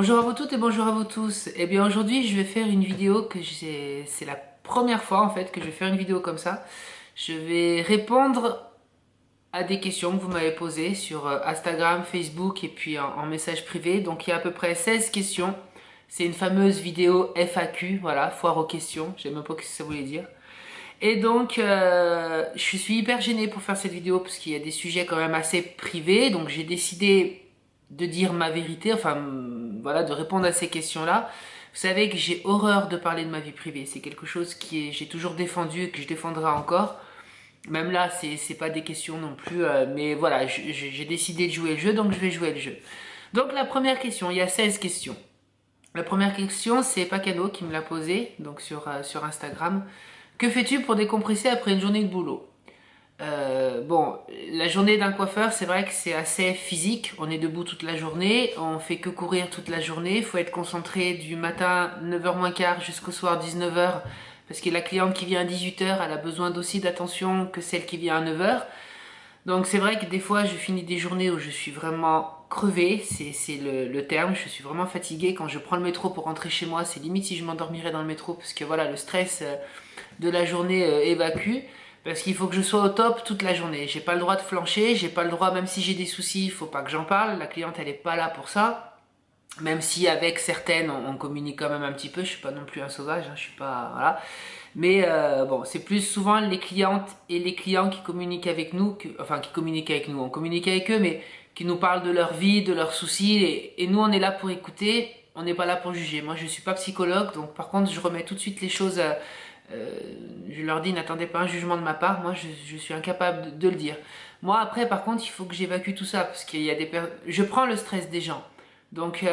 Bonjour à vous toutes et bonjour à vous tous. Eh bien aujourd'hui je vais faire une vidéo c'est la première fois en fait que je vais faire une vidéo comme ça. Je vais répondre à des questions que vous m'avez posées sur Instagram, Facebook et puis en message privé. Donc il y a à peu près 16 questions. C'est une fameuse vidéo FAQ, voilà, foire aux questions. Je sais même pas ce que ça voulait dire. Et donc, je suis hyper gênée pour faire cette vidéo parce qu'il y a des sujets quand même assez privés. Donc, j'ai décidé de dire ma vérité, enfin, voilà, de répondre à ces questions-là. Vous savez que j'ai horreur de parler de ma vie privée. C'est quelque chose j'ai toujours défendu et que je défendrai encore. Même là, c'est pas des questions non plus, mais voilà, j'ai décidé de jouer le jeu, donc je vais jouer le jeu. Donc, la première question, il y a 16 questions. La première question, c'est Pacano qui me l'a posée, donc sur Instagram. Que fais-tu pour décompresser après une journée de boulot? Bon, la journée d'un coiffeur, c'est vrai que c'est assez physique. On est debout toute la journée, on fait que courir toute la journée. Il faut être concentré du matin 9h moins quart jusqu'au soir 19h. Parce que la cliente qui vient à 18h, elle a besoin d'aussi d'attention que celle qui vient à 9h. Donc c'est vrai que des fois, je finis des journées où je suis vraiment crevée, c'est le terme, je suis vraiment fatiguée. Quand je prends le métro pour rentrer chez moi, c'est limite si je m'endormirais dans le métro, parce que voilà, le stress de la journée évacue. Parce qu'il faut que je sois au top toute la journée. J'ai pas le droit de flancher, j'ai pas le droit, même si j'ai des soucis, il faut pas que j'en parle. La cliente, elle est pas là pour ça. Même si avec certaines, on communique quand même un petit peu. Je suis pas non plus un sauvage, hein, je suis pas, voilà. Mais bon, c'est plus souvent les clientes et les clients qui communiquent avec nous, enfin qui communiquent avec nous. On communique avec eux, mais qui nous parlent de leur vie, de leurs soucis. Et nous, on est là pour écouter. On n'est pas là pour juger. Moi, je suis pas psychologue, donc par contre, je remets tout de suite les choses. Je leur dis, n'attendez pas un jugement de ma part. Moi, je suis incapable de le dire. Moi, après, par contre, il faut que j'évacue tout ça parce qu'il y a je prends le stress des gens. Donc,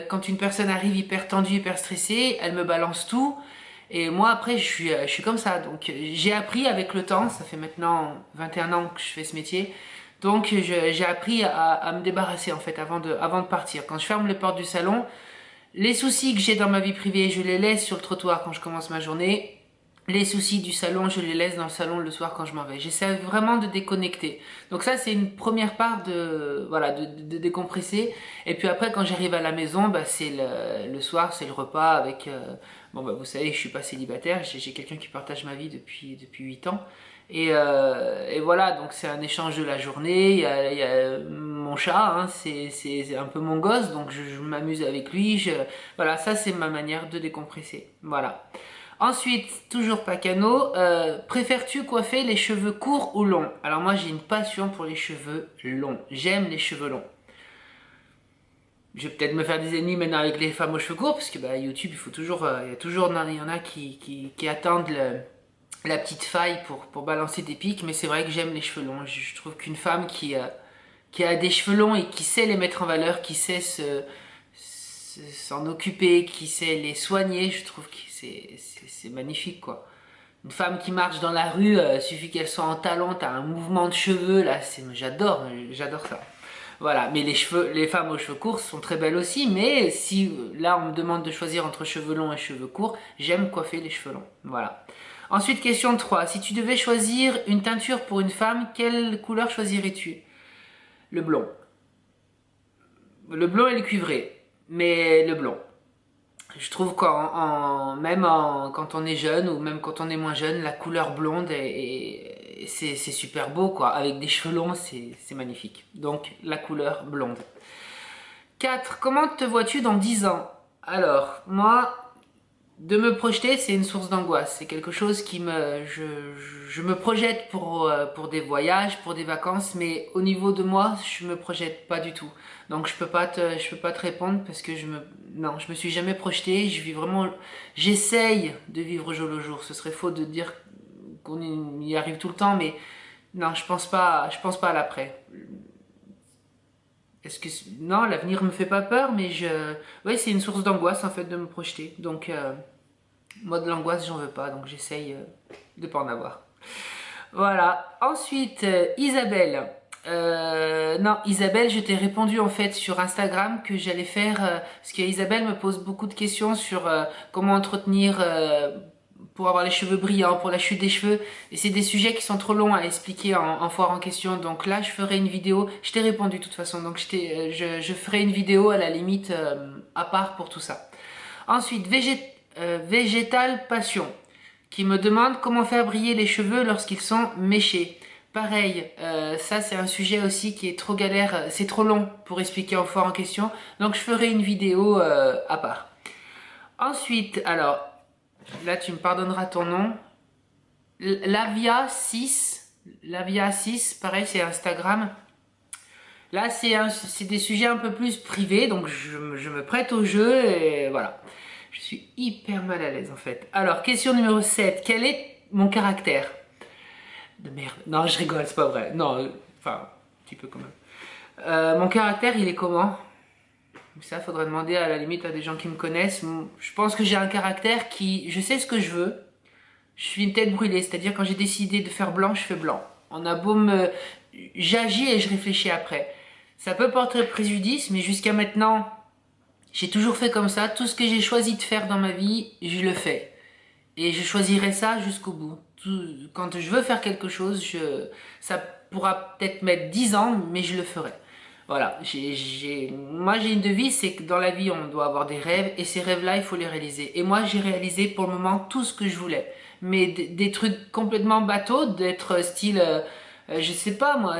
quand une personne arrive hyper tendue, hyper stressée, elle me balance tout. Et moi, après, je suis comme ça. Donc, j'ai appris avec le temps. Ça fait maintenant 21 ans que je fais ce métier. Donc, j'ai appris à me débarrasser, en fait, avant de partir. Quand je ferme les portes du salon, les soucis que j'ai dans ma vie privée, je les laisse sur le trottoir quand je commence ma journée. Les soucis du salon, je les laisse dans le salon le soir quand je m'en vais. J'essaie vraiment de déconnecter. Donc ça, c'est une première part voilà, de décompresser. Et puis après, quand j'arrive à la maison, bah, c'est le soir, c'est le repas avec... bon, bah, vous savez, je suis pas célibataire. J'ai quelqu'un qui partage ma vie depuis 8 ans. Et voilà, donc c'est un échange de la journée. Il y a mon chat, hein, c'est un peu mon gosse, donc je m'amuse avec lui. Voilà, ça c'est ma manière de décompresser. Voilà. Ensuite, toujours Pacano, préfères-tu coiffer les cheveux courts ou longs? Alors moi j'ai une passion pour les cheveux longs. J'aime les cheveux longs. Je vais peut-être me faire des ennemis maintenant avec les femmes aux cheveux courts, parce que bah, YouTube, il y en a qui attendent la petite faille pour balancer des pics, mais c'est vrai que j'aime les cheveux longs. Je trouve qu'une femme qui a des cheveux longs et qui sait les mettre en valeur, qui sait s'en occuper, qui sait les soigner, je trouve que c'est magnifique quoi. Une femme qui marche dans la rue, suffit qu'elle soit en talons, t'as un mouvement de cheveux là, j'adore ça. Voilà, mais les femmes aux cheveux courts sont très belles aussi, mais si là on me demande de choisir entre cheveux longs et cheveux courts, j'aime coiffer les cheveux longs. Voilà. Ensuite, question 3. Si tu devais choisir une teinture pour une femme, quelle couleur choisirais-tu? Le blond. Le blond et le cuivré, mais le blond. Je trouve quand on est jeune ou même quand on est moins jeune, la couleur blonde c'est super beau quoi. Avec des cheveux longs, c'est magnifique. Donc la couleur blonde. 4. Comment te vois-tu dans 10 ans? Alors, moi, de me projeter, c'est une source d'angoisse. C'est quelque chose je me projette pour des voyages, pour des vacances, mais au niveau de moi, je me projette pas du tout. Donc je peux pas te répondre parce que non, je me suis jamais projetée. J'essaye de vivre au jour le jour. Ce serait faux de dire qu'on y arrive tout le temps, mais non, je pense pas à l'après. Non, l'avenir me fait pas peur, mais ouais, c'est une source d'angoisse en fait de me projeter. Donc, moi de l'angoisse, j'en veux pas, donc j'essaye de pas en avoir. Voilà. Ensuite, Isabelle. Non, Isabelle, je t'ai répondu en fait sur Instagram que j'allais faire parce que Isabelle me pose beaucoup de questions sur comment entretenir pour avoir les cheveux brillants, pour la chute des cheveux. Et c'est des sujets qui sont trop longs à expliquer en foire en question. Donc là, je ferai une vidéo. Je t'ai répondu de toute façon. Donc je ferai une vidéo à la limite à part pour tout ça. Ensuite, Végétal Passion, qui me demande comment faire briller les cheveux lorsqu'ils sont méchés. Pareil, ça c'est un sujet aussi qui est trop galère, c'est trop long pour expliquer en foire en question, donc je ferai une vidéo à part. Ensuite, alors, là tu me pardonneras ton nom, Lavia6, pareil c'est Instagram. Là c'est des sujets un peu plus privés, donc je me prête au jeu et voilà. Je suis hyper mal à l'aise en fait. Alors, question numéro 7, quel est mon caractère? De merde. Non, je rigole, c'est pas vrai. Non, enfin, un petit peu quand même. Mon caractère, il est comment? Ça, faudrait demander à la limite à des gens qui me connaissent. Je pense que j'ai un caractère qui... Je sais ce que je veux. Je suis une tête brûlée, c'est-à-dire quand j'ai décidé de faire blanc, je fais blanc. On a beau me... J'agis et je réfléchis après. Ça peut porter préjudice, mais jusqu'à maintenant, j'ai toujours fait comme ça. Tout ce que j'ai choisi de faire dans ma vie, je le fais. Et je choisirai ça jusqu'au bout. Quand je veux faire quelque chose, ça pourra peut-être mettre 10 ans, mais je le ferai. Voilà, moi j'ai une devise, c'est que dans la vie on doit avoir des rêves et ces rêves-là il faut les réaliser. Et moi j'ai réalisé pour le moment tout ce que je voulais. Mais des trucs complètement bateaux, d'être style, je sais pas moi,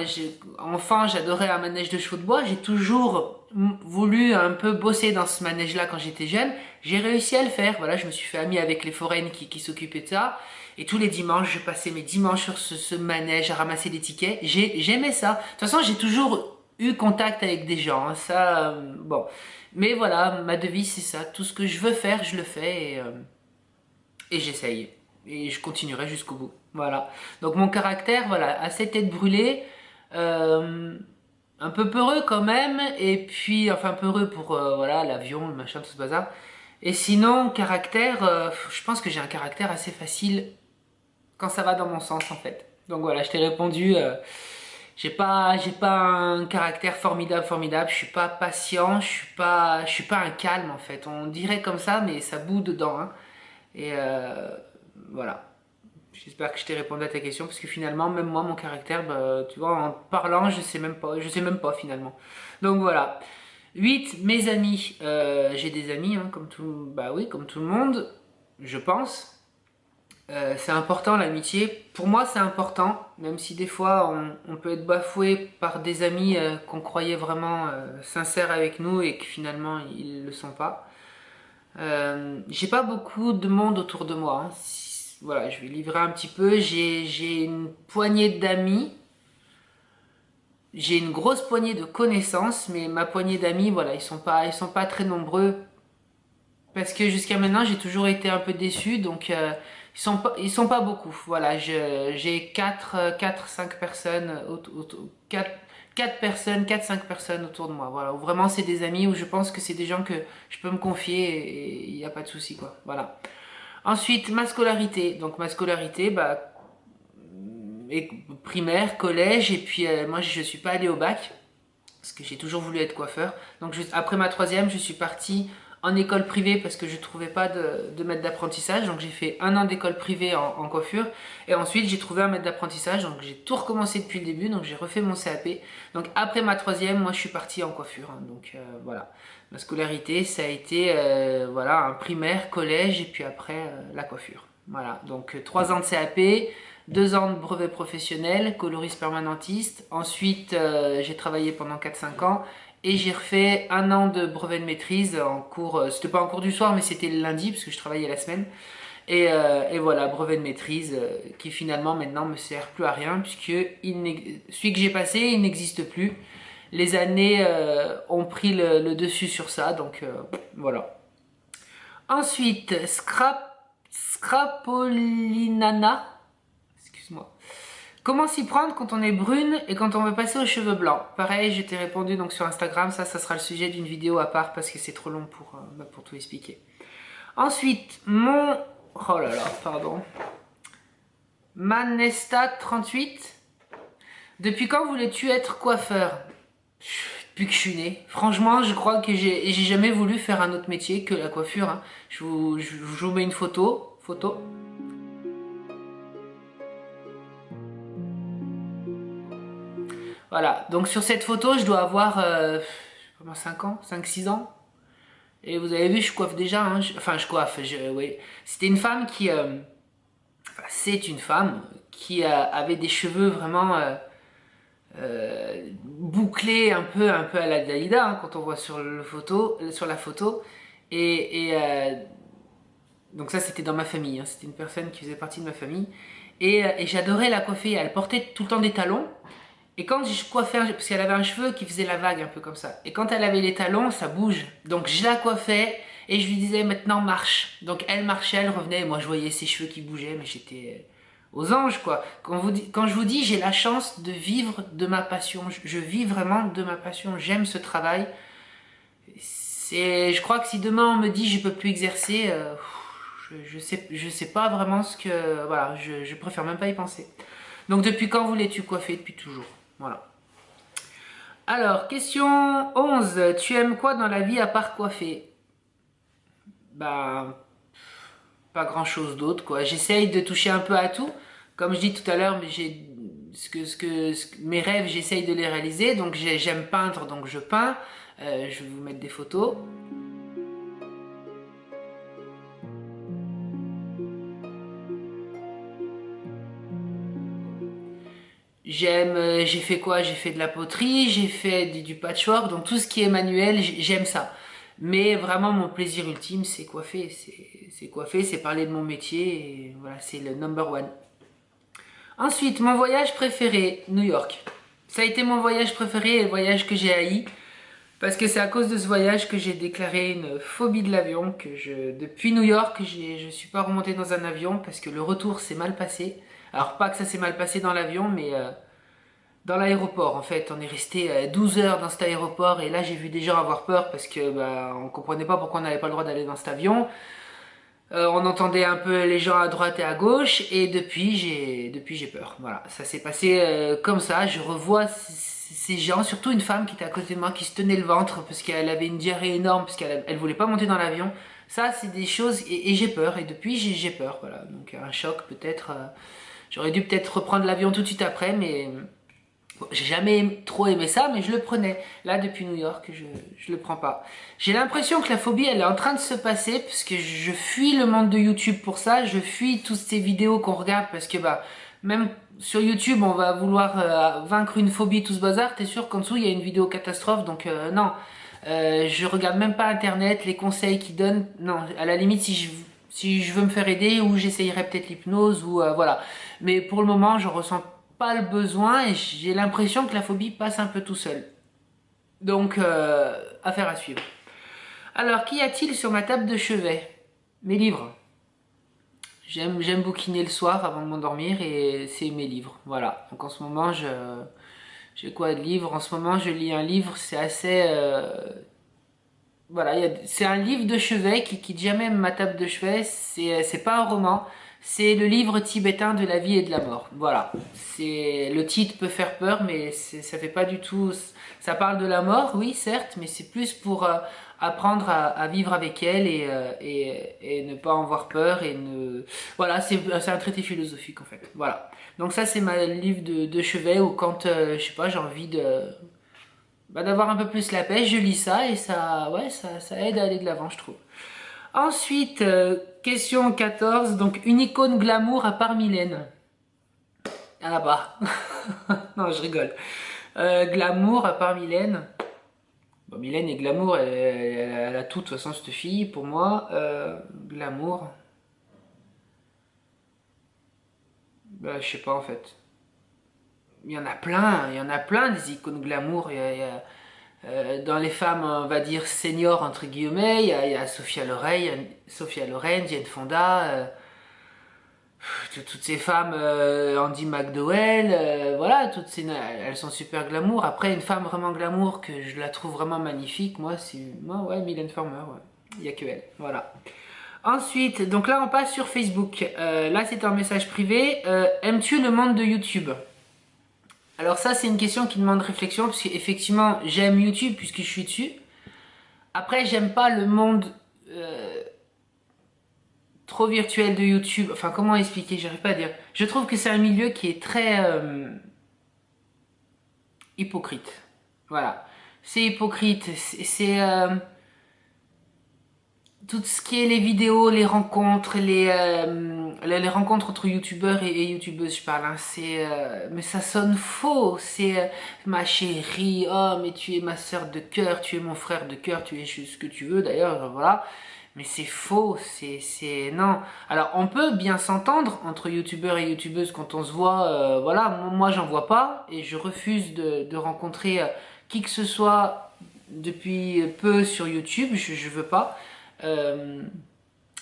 enfant j'adorais un manège de chevaux de bois, j'ai toujours voulu un peu bosser dans ce manège-là quand j'étais jeune. J'ai réussi à le faire, voilà, je me suis fait amie avec les foraines qui s'occupaient de ça. Et tous les dimanches, je passais mes dimanches sur ce manège à ramasser des tickets. J'aimais ça. De toute façon, j'ai toujours eu contact avec des gens, hein, ça, bon. Mais voilà, ma devise c'est ça, tout ce que je veux faire, je le fais et j'essaye. Et je continuerai jusqu'au bout, voilà. Donc mon caractère, voilà, assez tête brûlée, un peu peureux quand même, et puis, enfin peureux pour, voilà, l'avion, le machin, tout ce bazar. Et sinon, caractère, je pense que j'ai un caractère assez facile quand ça va dans mon sens en fait. Donc voilà, je t'ai répondu... j'ai pas un caractère formidable, je suis pas patient, je suis pas un calme en fait. On dirait comme ça, mais ça bout dedans, hein. Et voilà. J'espère que je t'ai répondu à ta question, parce que finalement, même moi, mon caractère, bah, tu vois, en parlant, je sais même pas finalement. Donc voilà. 8, mes amis. J'ai des amis, hein, comme tout, bah oui, comme tout le monde, je pense. C'est important l'amitié. Pour moi, c'est important, même si des fois on peut être bafoué par des amis qu'on croyait vraiment sincères avec nous et que finalement ils le sont pas. J'ai pas beaucoup de monde autour de moi, hein. Voilà, je vais livrer un petit peu. J'ai une poignée d'amis. J'ai une grosse poignée de connaissances, mais ma poignée d'amis, voilà, ils sont pas très nombreux. Parce que jusqu'à maintenant, j'ai toujours été un peu déçue, donc ils sont pas beaucoup. Voilà, j'ai 5 personnes, 4 personnes, 5 personnes autour de moi. Voilà, où vraiment c'est des amis, où je pense que c'est des gens que je peux me confier et il n'y a pas de souci, quoi. Voilà. Ensuite, ma scolarité. Donc ma scolarité, bah, primaire, collège, et puis moi je suis pas allée au bac parce que j'ai toujours voulu être coiffeur. Donc après ma troisième, je suis partie en école privée parce que je trouvais pas de maître d'apprentissage. Donc j'ai fait un an d'école privée en coiffure. Et ensuite j'ai trouvé un maître d'apprentissage. Donc j'ai tout recommencé depuis le début. Donc j'ai refait mon CAP. Donc après ma troisième, moi je suis partie en coiffure, hein. Donc voilà. Ma scolarité, ça a été voilà, un primaire, collège et puis après la coiffure. Voilà. Donc 3 ans de CAP. 2 ans de brevet professionnel, coloriste permanentiste. Ensuite, j'ai travaillé pendant 4-5 ans et j'ai refait un an de brevet de maîtrise en cours. C'était pas en cours du soir, mais c'était le lundi parce que je travaillais la semaine. Et voilà, brevet de maîtrise qui finalement maintenant me sert plus à rien puisque celui que j'ai passé, il n'existe plus. Les années ont pris le dessus sur ça, donc voilà. Ensuite, Scrapolinana. Excuse-moi. Comment s'y prendre quand on est brune et quand on veut passer aux cheveux blancs? Pareil, je t'ai répondu donc sur Instagram, ça sera le sujet d'une vidéo à part parce que c'est trop long pour tout expliquer. Ensuite, oh là là, pardon. Manesta38. Depuis quand voulais-tu être coiffeur? Depuis que je suis née. Franchement, je crois que j'ai jamais voulu faire un autre métier que la coiffure, hein. Je vous mets une photo. photo. Voilà, donc sur cette photo, je dois avoir 5 ans, 5-6 ans. Et vous avez vu, je coiffe déjà, hein. Enfin, je coiffe, oui. C'était une femme qui... enfin, c'est une femme qui avait des cheveux vraiment bouclés un peu à la Dalida, hein, quand on voit sur la photo. Et donc ça, c'était dans ma famille, hein. C'était une personne qui faisait partie de ma famille. Et j'adorais la coiffer. Elle portait tout le temps des talons. Et quand je coiffais, parce qu'elle avait un cheveu qui faisait la vague un peu comme ça. Et quand elle avait les talons, ça bouge. Donc je la coiffais et je lui disais maintenant marche. Donc elle marchait, elle revenait. Et moi je voyais ses cheveux qui bougeaient, mais j'étais aux anges quoi. Quand je vous dis j'ai la chance de vivre de ma passion. Je vis vraiment de ma passion. J'aime ce travail. Je crois que si demain on me dit je peux plus exercer, je sais pas vraiment ce que... Voilà, je préfère même pas y penser. Donc depuis quand voulais-tu coiffer? Depuis toujours. Voilà. Alors, question 11. Tu aimes quoi dans la vie à part coiffer? Bah, pas grand chose d'autre quoi. J'essaye de toucher un peu à tout. Comme je dis tout à l'heure, mais mes rêves, j'essaye de les réaliser. Donc j'aime peindre, donc je peins. Je vais vous mettre des photos. J'ai fait quoi? J'ai fait de la poterie, j'ai fait du patchwork, donc tout ce qui est manuel, j'aime ça. Mais vraiment, mon plaisir ultime, c'est coiffer. C'est coiffer, c'est parler de mon métier, et voilà, c'est le number one. Ensuite, mon voyage préféré, New York. Ça a été mon voyage préféré et le voyage que j'ai haï. Parce que c'est à cause de ce voyage que j'ai déclaré une phobie de l'avion. Depuis New York, je suis pas remontée dans un avion parce que le retour s'est mal passé. Alors pas que ça s'est mal passé dans l'avion, mais dans l'aéroport en fait. On est resté 12 heures dans cet aéroport et là j'ai vu des gens avoir peur parce que bah, on comprenait pas pourquoi on n'avait pas le droit d'aller dans cet avion. On entendait un peu les gens à droite et à gauche et depuis j'ai peur. Voilà, ça s'est passé comme ça. Je revois ces gens, surtout une femme qui était à côté de moi qui se tenait le ventre parce qu'elle avait une diarrhée énorme parce qu'elle voulait pas monter dans l'avion. Ça c'est des choses et j'ai peur et depuis j'ai peur. Voilà, donc un choc peut-être. J'aurais dû peut-être reprendre l'avion tout de suite après, mais bon, j'ai jamais trop aimé ça, mais je le prenais. Là, depuis New York, je le prends pas. J'ai l'impression que la phobie, elle est en train de se passer, parce que je fuis le monde de YouTube pour ça. Je fuis toutes ces vidéos qu'on regarde, parce que bah, même sur YouTube, on va vouloir vaincre une phobie, tout ce bazar. T'es sûr qu'en dessous, il y a une vidéo catastrophe, donc non. Je regarde même pas Internet, les conseils qu'ils donnent. Non, à la limite, si je veux me faire aider, ou j'essayerai peut-être l'hypnose, ou voilà. Mais pour le moment, je ressens pas le besoin et j'ai l'impression que la phobie passe un peu tout seul. Donc, affaire à suivre. Alors, qu'y a-t-il sur ma table de chevet? Mes livres. J'aime bouquiner le soir avant de m'endormir et c'est mes livres. Voilà. Donc en ce moment, j'ai quoi de livres? En ce moment, je lis un livre, c'est assez... voilà, c'est un livre de chevet qui quitte jamais ma table de chevet. C'est pas un roman, c'est le livre tibétain de la vie et de la mort. Voilà, le titre peut faire peur, mais ça fait pas du tout. Ça parle de la mort, oui, certes, mais c'est plus pour apprendre à vivre avec elle et ne pas en avoir peur et ne. Voilà, c'est un traité philosophique en fait. Voilà. Donc ça, c'est ma livre de chevet où quand je sais pas, j'ai envie de bah, d'avoir un peu plus la pêche, je lis ça et ça, ouais, ça aide à aller de l'avant, je trouve. Ensuite, question 14, donc une icône glamour à part Mylène. Ah bah, non, je rigole. Glamour à part Mylène. Bon, Mylène est glamour, elle a tout de toute façon cette fille, pour moi. Glamour. Bah, je sais pas en fait. Il y en a plein des icônes glamour. Dans les femmes, on va dire seniors entre guillemets, il y a Sophia Loren, Jane Fonda, toutes ces femmes, Andy McDowell, voilà, elles sont super glamour. Après, une femme vraiment glamour que je la trouve vraiment magnifique, moi ouais, Mylène Farmer, ouais. Il n'y a que elle, voilà. Ensuite, donc là on passe sur Facebook. Là c'est un message privé. Aimes-tu le monde de YouTube? Alors ça c'est une question qui demande réflexion parce qu'effectivement j'aime YouTube puisque je suis dessus. Après j'aime pas le monde trop virtuel de YouTube. Enfin, comment expliquer? J'arrive pas à dire. Je trouve que c'est un milieu qui est très hypocrite. Voilà. C'est hypocrite. Tout ce qui est les vidéos, les rencontres, les rencontres entre youtubeurs et youtubeuses, je parle, hein, mais ça sonne faux. C'est ma chérie, oh, mais tu es ma soeur de cœur, tu es mon frère de cœur, tu es ce que tu veux d'ailleurs, voilà. Mais c'est faux, non. Alors, on peut bien s'entendre entre youtubeurs et youtubeuses quand on se voit, voilà. Moi, j'en vois pas et je refuse de rencontrer qui que ce soit depuis peu sur YouTube, je veux pas.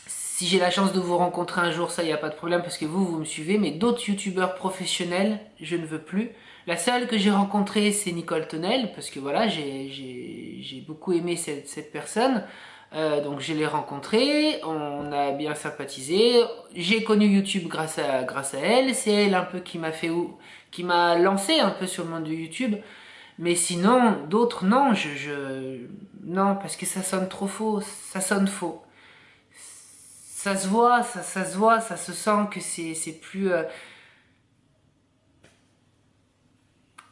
Si j'ai la chance de vous rencontrer un jour, ça, il n'y a pas de problème parce que vous me suivez, mais d'autres youtubeurs professionnels, je ne veux plus. La seule que j'ai rencontrée, c'est Nicole Tonnel, parce que voilà, j'ai beaucoup aimé cette personne. Donc je l'ai rencontrée, on a bien sympathisé. J'ai connu YouTube grâce à elle. C'est elle un peu qui m'a lancé un peu sur le monde de YouTube. Mais sinon, d'autres, non, non, parce que ça sonne trop faux, ça sonne faux. Ça se voit, ça se voit, ça se sent que c'est plus...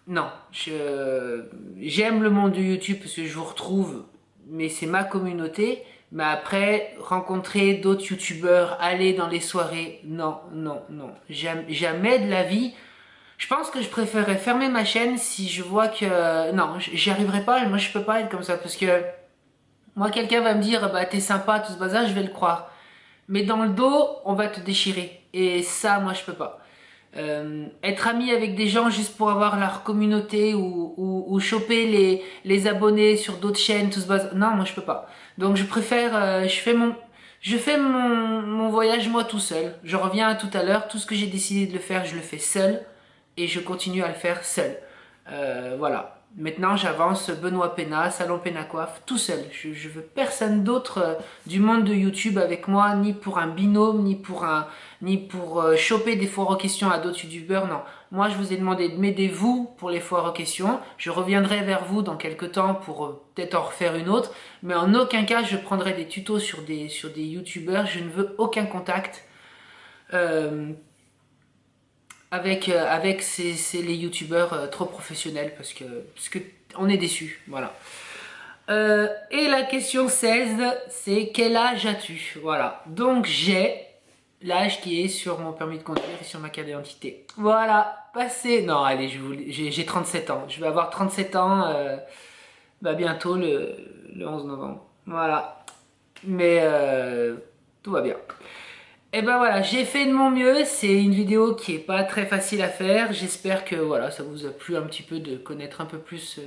Non, j'aime le monde de YouTube parce que je vous retrouve, mais c'est ma communauté. Mais après, rencontrer d'autres youtubeurs, aller dans les soirées, non, non, non. Jamais de la vie. Je pense que je préférerais fermer ma chaîne si je vois que... Non, j'y arriverai pas, moi je peux pas être comme ça, parce que moi quelqu'un va me dire, bah t'es sympa, tout ce bazar, je vais le croire. Mais dans le dos, on va te déchirer. Et ça, moi je peux pas. Être ami avec des gens juste pour avoir leur communauté ou choper les abonnés sur d'autres chaînes, tout ce bazar, non, moi je peux pas. Donc je préfère, je fais mon voyage moi tout seul. Je reviens à tout à l'heure, tout ce que j'ai décidé de le faire, je le fais seul et je continue à le faire seul. Voilà. Maintenant, j'avance Benoît Pénat, Salon Pénacoiffe, tout seul. Je veux personne d'autre du monde de YouTube avec moi, ni pour un binôme, ni pour choper des foires aux questions à d'autres youtubeurs. Non. Moi, je vous ai demandé de m'aider vous pour les foires aux questions. Je reviendrai vers vous dans quelques temps pour peut-être en refaire une autre. Mais en aucun cas, je prendrai des tutos sur des youtubeurs. Je ne veux aucun contact. Avec les youtubeurs trop professionnels parce que on est déçus, voilà. Et la question 16, c'est quel âge as-tu? Voilà, donc j'ai l'âge qui est sur mon permis de conduire et sur ma carte d'identité. Voilà, passé, non allez, j'ai 37 ans, je vais avoir 37 ans bah, bientôt le 11 novembre, voilà. Mais tout va bien. Et ben voilà, j'ai fait de mon mieux, c'est une vidéo qui est pas très facile à faire, j'espère que voilà, ça vous a plu un petit peu de connaître un peu plus,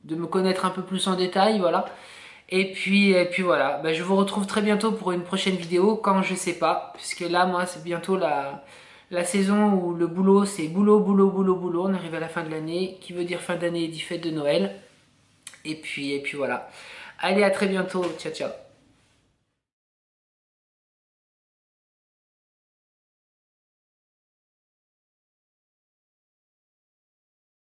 de me connaître un peu plus en détail, voilà. Et puis voilà, ben, je vous retrouve très bientôt pour une prochaine vidéo, quand je sais pas, puisque là moi c'est bientôt la saison où le boulot c'est boulot, boulot, boulot, boulot, on arrive à la fin de l'année, qui veut dire fin d'année dit fête de Noël. Et puis voilà. Allez, à très bientôt, ciao ciao.